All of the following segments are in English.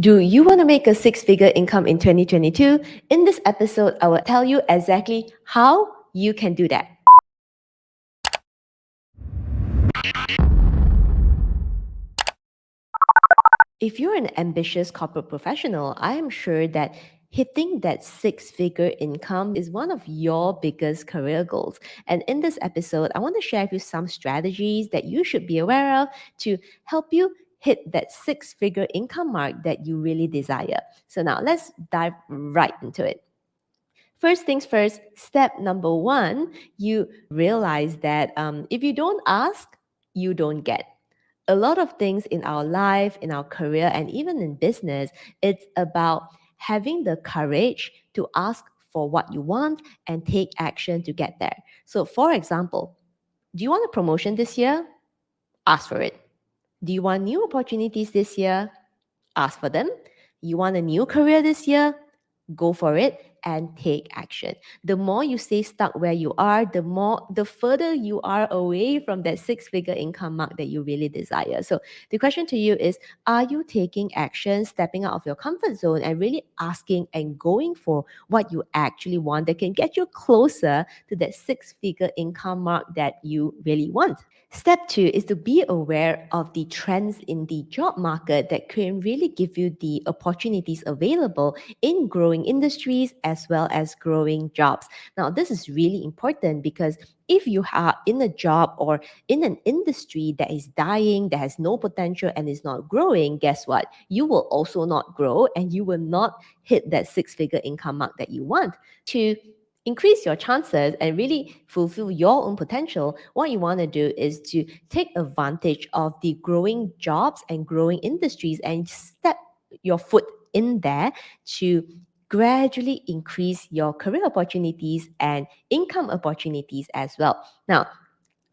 Do you want to make a six-figure income in 2022? In this episode, I will tell you exactly how you can do that. If you're an ambitious corporate professional, I am sure that hitting that six-figure income is one of your biggest career goals. And in this episode, I want to share with you some strategies that you should be aware of to help you hit that six-figure income mark that you really desire. So now let's dive right into it. First things first, step number one, you realize that if you don't ask, you don't get. A lot of things in our life, in our career, and even in business, it's about having the courage to ask for what you want and take action to get there. So, for example, do you want a promotion this year? Ask for it. Do you want new opportunities this year? Ask for them. You want a new career this year? Go for it and take action. The more you stay stuck where you are, the further you are away from that six-figure income mark that you really desire. So the question to you is, are you taking action, stepping out of your comfort zone and really asking and going for what you actually want that can get you closer to that six-figure income mark that you really want? Step two is to be aware of the trends in the job market that can really give you the opportunities available in growing industries as well as growing jobs. Now, this is really important because if you are in a job or in an industry that is dying, that has no potential and is not growing, guess what? You will also not grow and you will not hit that six-figure income mark that you want. To increase your chances and really fulfill your own potential, what you want to do is to take advantage of the growing jobs and growing industries and step your foot in there to gradually increase your career opportunities and income opportunities as well. Now,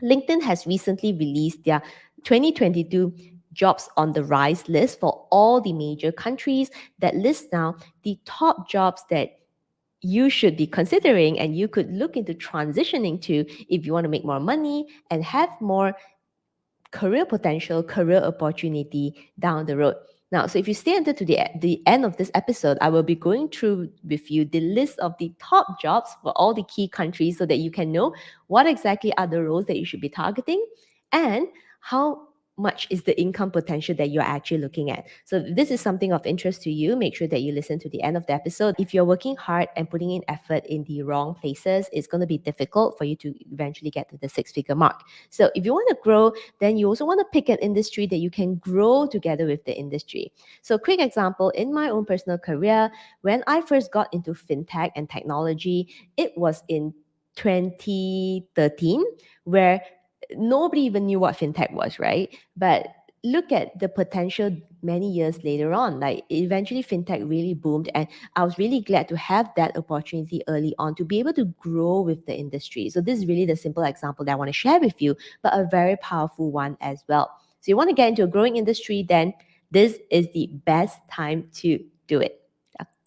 LinkedIn has recently released their 2022 jobs on the rise list for all the major countries that lists now the top jobs that you should be considering and you could look into transitioning to if you want to make more money and have more career potential, career opportunity down the road. Now, so if you stay until to the end of this episode, I will be going through with you the list of the top jobs for all the key countries so that you can know what exactly are the roles that you should be targeting and how much is the income potential that you're actually looking at. So if this is something of interest to you, make sure that you listen to the end of the episode. If you're working hard and putting in effort in the wrong places, it's going to be difficult for you to eventually get to the six-figure mark. So if you want to grow, then you also want to pick an industry that you can grow together with the industry. So quick example, in my own personal career, when I first got into fintech and technology, it was in 2013 where nobody even knew what fintech was, right? But look at the potential many years later on. Like eventually fintech really boomed and I was really glad to have that opportunity early on to be able to grow with the industry. So this is really the simple example that I want to share with you, but a very powerful one as well. So you want to get into a growing industry, then this is the best time to do it.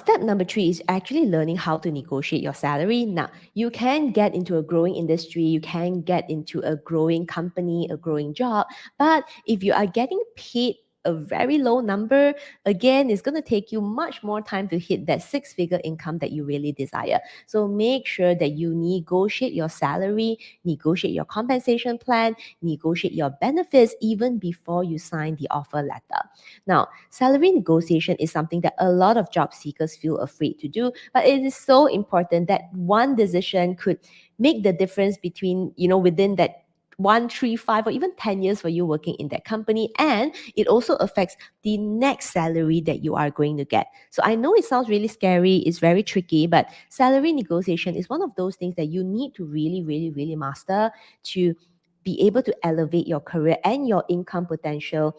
Step number three is actually learning how to negotiate your salary. Now, you can get into a growing industry, you can get into a growing company, a growing job, but if you are getting paid a very low number, again, it's going to take you much more time to hit that six-figure income that you really desire. So make sure that you negotiate your salary, negotiate your compensation plan, negotiate your benefits even before you sign the offer letter. Now, salary negotiation is something that a lot of job seekers feel afraid to do, but it is so important that one decision could make the difference between, within that 1, 3, 5, or even 10 years for you working in that company. And it also affects the next salary that you are going to get. So I know it sounds really scary, it's very tricky, but salary negotiation is one of those things that you need to really, really, really master to be able to elevate your career and your income potential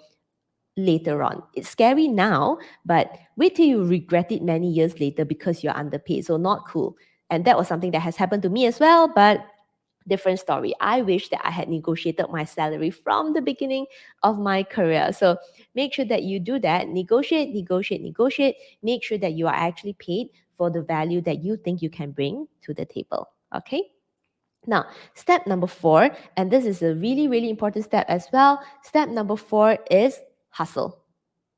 later on. It's scary now, but wait till you regret it many years later because you're underpaid. So not cool. And that was something that has happened to me as well, but different story. I wish that I had negotiated my salary from the beginning of my career. So make sure that you do that. Negotiate, negotiate, negotiate. Make sure that you are actually paid for the value that you think you can bring to the table. Okay? Now, step number 4, and this is a really, really important step as well. Step number 4 is hustle.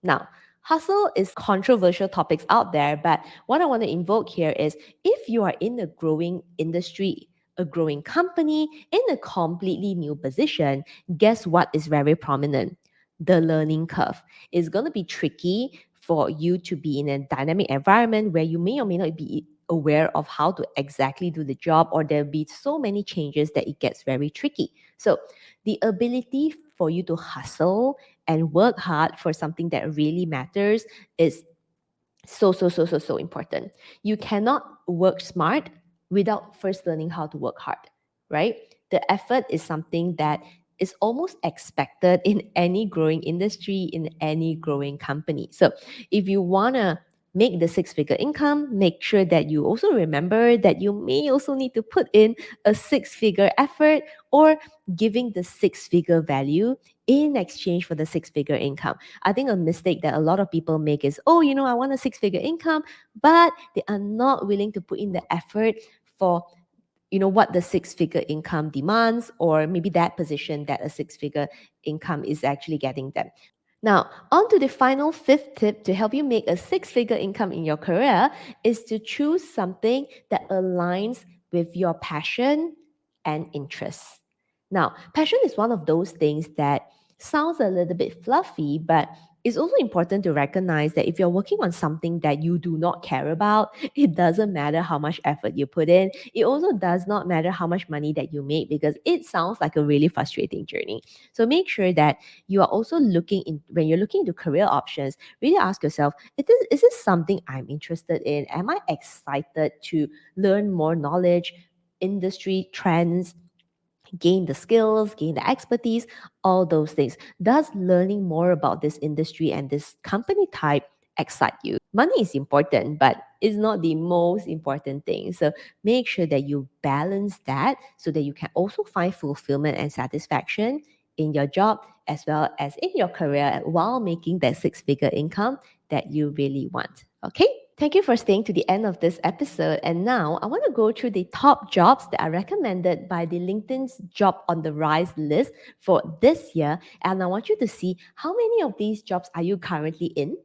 Now, Hustle is controversial topics out there, but what I want to invoke here is if you are in a growing industry, a growing company, in a completely new position, guess what is very prominent? The learning curve. It's going to be tricky for you to be in a dynamic environment where you may or may not be aware of how to exactly do the job, or there'll be so many changes that it gets very tricky. So the ability for you to hustle and work hard for something that really matters is so important. You cannot work smart without first learning how to work hard, right? The effort is something that is almost expected in any growing industry, in any growing company. So if you want to make the six-figure income, make sure that you also remember that you may also need to put in a six-figure effort, or giving the six-figure value in exchange for the six-figure income. I think a mistake that a lot of people make is, oh, I want a six-figure income, but they are not willing to put in the effort for what the six-figure income demands, or maybe that position that a six-figure income is actually getting them. Now, on to the final fifth tip to help you make a six-figure income in your career is to choose something that aligns with your passion and interests. Now, passion is one of those things that sounds a little bit fluffy, but it's also important to recognize that if you're working on something that you do not care about, it doesn't matter how much effort you put in. It also does not matter how much money that you make, because it sounds like a really frustrating journey. So make sure that you are also when you're looking into career options, really ask yourself, is this something I'm interested in? Am I excited to learn more knowledge, industry trends, gain the skills, gain the expertise, all those things? Does learning more about this industry and this company type excite you? Money is important, but it's not the most important thing. So make sure that you balance that so that you can also find fulfillment and satisfaction in your job as well as in your career while making that six-figure income that you really want. Okay? Thank you for staying to the end of this episode. And now I want to go through the top jobs that are recommended by the LinkedIn's Job on the Rise list for this year. And I want you to see how many of these jobs are you currently in,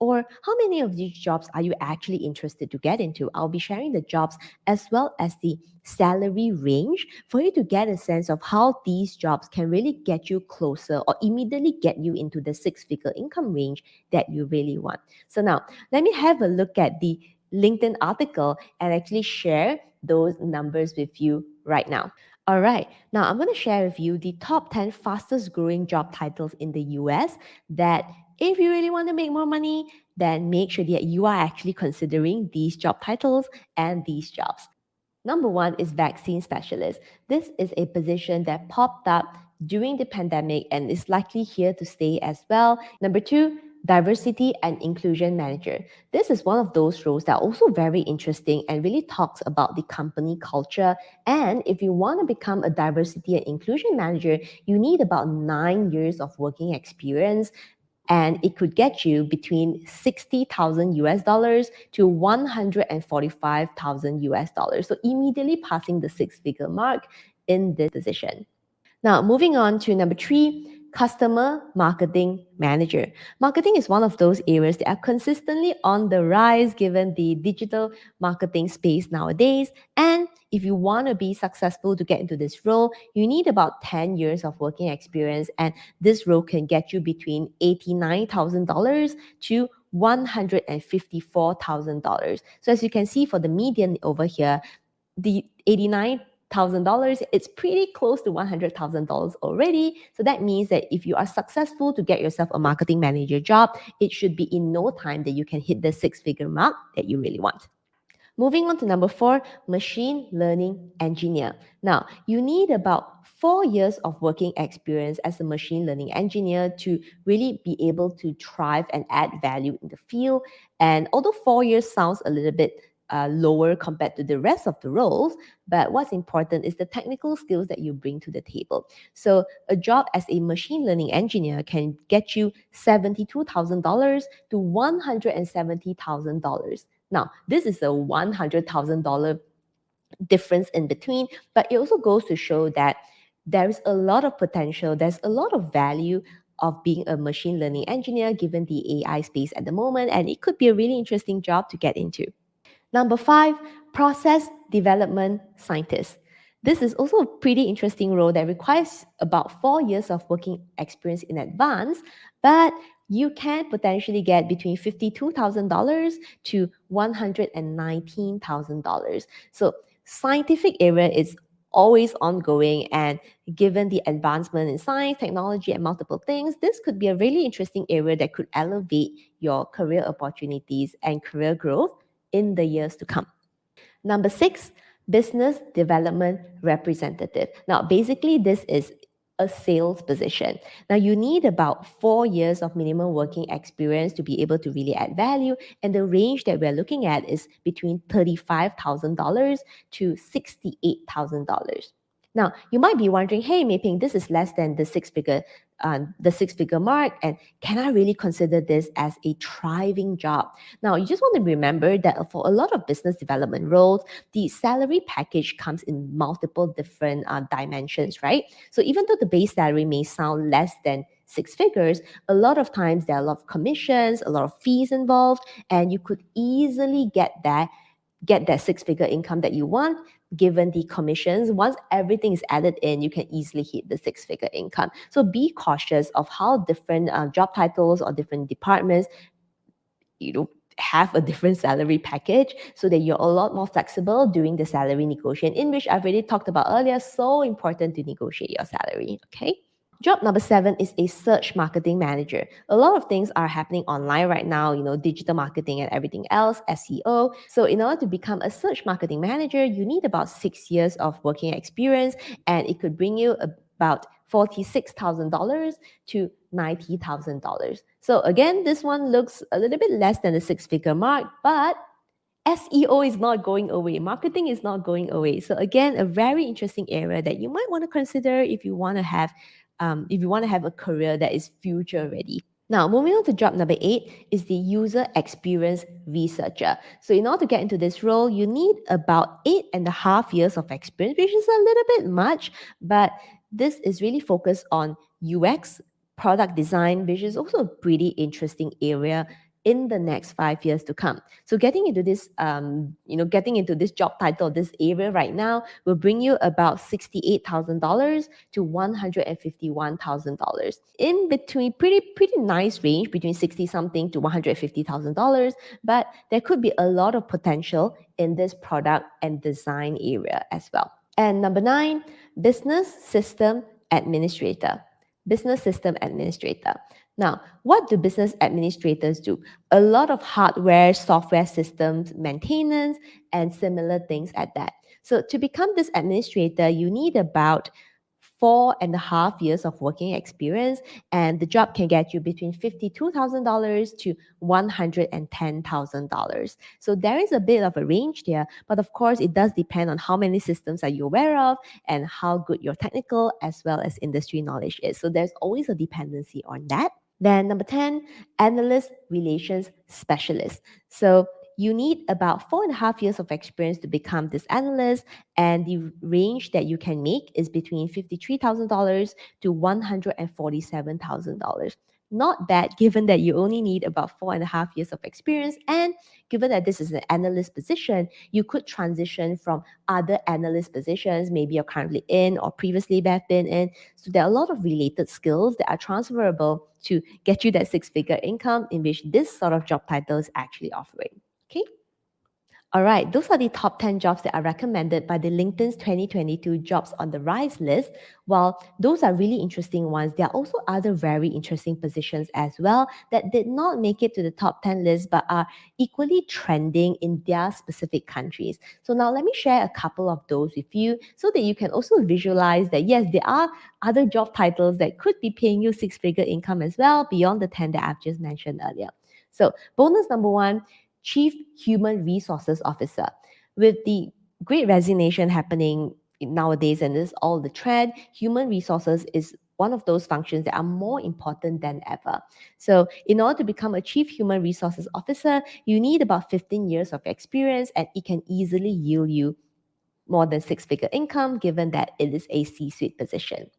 or how many of these jobs are you actually interested to get into. I'll be sharing the jobs as well as the salary range for you to get a sense of how these jobs can really get you closer or immediately get you into the six-figure income range that you really want. So now, let me have a look at the LinkedIn article and actually share those numbers with you right now. All right, now I'm going to share with you the top 10 fastest growing job titles in the US that if you really want to make more money, then make sure that you are actually considering these job titles and these jobs. Number one is vaccine specialist. This is a position that popped up during the pandemic and is likely here to stay as well. Number two, diversity and inclusion manager. This is one of those roles that are also very interesting and really talks about the company culture. And if you want to become a diversity and inclusion manager, you need about 9 years of working experience, and it could get you between 60,000 US dollars to 145,000 US dollars. So immediately passing the six-figure mark in this position. Now, moving on to number three, customer marketing manager. Marketing is one of those areas that are consistently on the rise given the digital marketing space nowadays. And if you want to be successful to get into this role, you need about 10 years of working experience. And this role can get you between $89,000 to $154,000. So as you can see for the median over here, the $89,000, it's pretty close to $100,000 already. So that means that if you are successful to get yourself a marketing manager job, it should be in no time that you can hit the six-figure mark that you really want. Moving on to number four, machine learning engineer. Now, you need about 4 years of working experience as a machine learning engineer to really be able to thrive and add value in the field. And although 4 years sounds a little bit lower compared to the rest of the roles, but what's important is the technical skills that you bring to the table. So a job as a machine learning engineer can get you $72,000 to $170,000. Now, this is a $100,000 difference in between, but it also goes to show that there is a lot of potential, there's a lot of value of being a machine learning engineer given the AI space at the moment, and it could be a really interesting job to get into. Number 5, process development scientist. This is also a pretty interesting role that requires about 4 years of working experience in advance, but you can potentially get between $52,000 to $119,000. So scientific area is always ongoing, and given the advancement in science, technology, and multiple things, this could be a really interesting area that could elevate your career opportunities and career growth in the years to come. Number 6, business development representative. Now, basically, this is a sales position. Now, you need about 4 years of minimum working experience to be able to really add value. And the range that we're looking at is between $35,000 to $68,000. Now, you might be wondering, hey, Mei Ping, this is less than the six-figure mark, and can I really consider this as a thriving job? Now, you just want to remember that for a lot of business development roles, the salary package comes in multiple different dimensions, right? So even though the base salary may sound less than 6 figures, a lot of times there are a lot of commissions, a lot of fees involved, and you could easily get that 6-figure income that you want given the commissions. Once everything is added in, you can easily hit the 6-figure income. So be cautious of how different job titles or different departments have a different salary package, so that you're a lot more flexible during the salary negotiation, in which I've already talked about earlier. So important to negotiate your salary. Okay. Job number 7 is a search marketing manager. A lot of things are happening online right now, digital marketing and everything else, SEO. So in order to become a search marketing manager, you need about 6 years of working experience, and it could bring you about $46,000 to $90,000. So again, this one looks a little bit less than the 6-figure mark, but SEO is not going away. Marketing is not going away. So again, a very interesting area that you might want to consider if you want to have a career that is future ready. Now, moving on to job number 8 is the user experience researcher. So in order to get into this role, you need about 8.5 years of experience, which is a little bit much, but this is really focused on UX, product design, which is also a pretty interesting area in the next 5 years to come. So getting into this job title, this area right now will bring you about $68,000 to $151,000. In between, pretty nice range between 60 something to $150,000, but there could be a lot of potential in this product and design area as well. And number 9, business system administrator. Business system administrator. Now, what do business administrators do? A lot of hardware, software systems, maintenance, and similar things at that. So to become this administrator, you need about 4.5 years of working experience, and the job can get you between $52,000 to $110,000. So there is a bit of a range there, but of course it does depend on how many systems are you aware of and how good your technical as well as industry knowledge is. So there's always a dependency on that. Then number 10, analyst relations specialist. So you need about 4.5 years of experience to become this analyst, and the range that you can make is between $53,000 to $147,000. Not bad, given that you only need about 4.5 years of experience, and given that this is an analyst position, you could transition from other analyst positions, maybe you're currently in or previously have been in. So there are a lot of related skills that are transferable to get you that 6-figure income, in which this sort of job title is actually offering. Okay. All right, those are the top 10 jobs that are recommended by the LinkedIn's 2022 Jobs on the Rise list. While those are really interesting ones, there are also other very interesting positions as well that did not make it to the top 10 list but are equally trending in their specific countries. So now let me share a couple of those with you so that you can also visualize that yes, there are other job titles that could be paying you 6-figure income as well beyond the 10 that I've just mentioned earlier. So bonus number 1, Chief Human Resources Officer. With the great resignation happening nowadays, and this is all the trend, human resources is one of those functions that are more important than ever. So in order to become a Chief Human Resources Officer, you need about 15 years of experience, and it can easily yield you more than 6-figure income given that it is a C-suite position.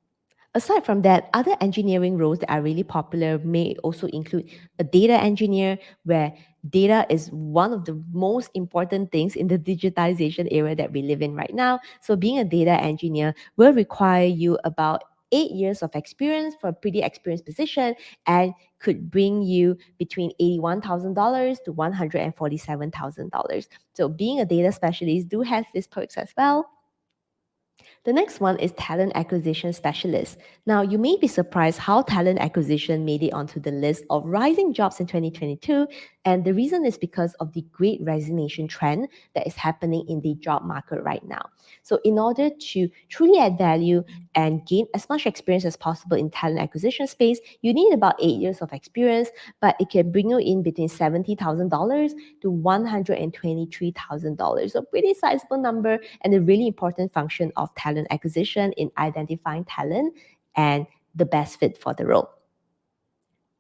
Aside from that, other engineering roles that are really popular may also include a data engineer, where data is one of the most important things in the digitization era that we live in right now. So, being a data engineer will require you about 8 years of experience for a pretty experienced position and could bring you between $81,000 to $147,000. So, being a data specialist do have these perks as well. The next one is talent acquisition specialist. Now, you may be surprised how talent acquisition made it onto the list of rising jobs in 2022. And the reason is because of the great resignation trend that is happening in the job market right now. So, in order to truly add value and gain as much experience as possible in talent acquisition space, you need about 8 years of experience, but it can bring you in between $70,000 to $123,000. So, pretty sizable number and a really important function of talent acquisition in identifying talent and the best fit for the role.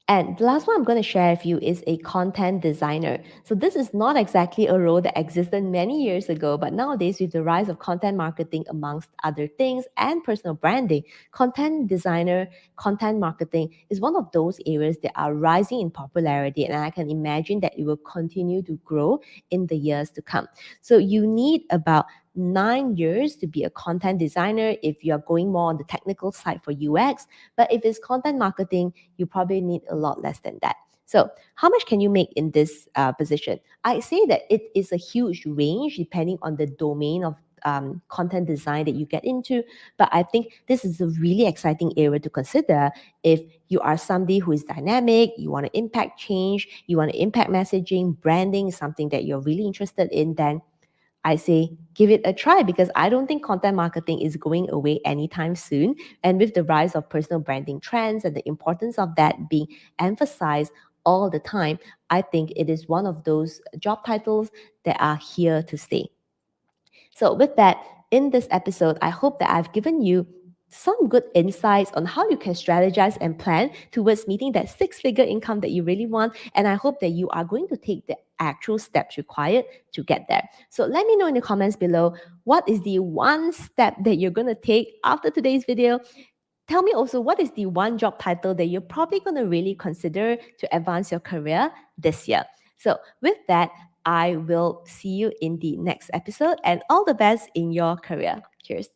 And the last one I'm going to share with you is a content designer. So this is not exactly a role that existed many years ago, but nowadays with the rise of content marketing amongst other things and personal branding, content designer, content marketing is one of those areas that are rising in popularity, and I can imagine that it will continue to grow in the years to come. So you need about 9 years to be a content designer if you're going more on the technical side for UX. But if it's content marketing, you probably need a lot less than that. So, how much can you make in this position? I say that it is a huge range depending on the domain of content design that you get into. But I think this is a really exciting area to consider if you are somebody who is dynamic, you want to impact change, you want to impact messaging, branding is something that you're really interested in, then I say give it a try, because I don't think content marketing is going away anytime soon. And with the rise of personal branding trends and the importance of that being emphasized all the time, I think it is one of those job titles that are here to stay. So, with that, in this episode, I hope that I've given you some good insights on how you can strategize and plan towards meeting that six-figure income that you really want. And I hope that you are going to take the actual steps required to get there. So let me know in the comments below, what is the one step that you're going to take after today's video? Tell me also, what is the one job title that you're probably going to really consider to advance your career this year? So with that, I will see you in the next episode, and all the best in your career. Cheers.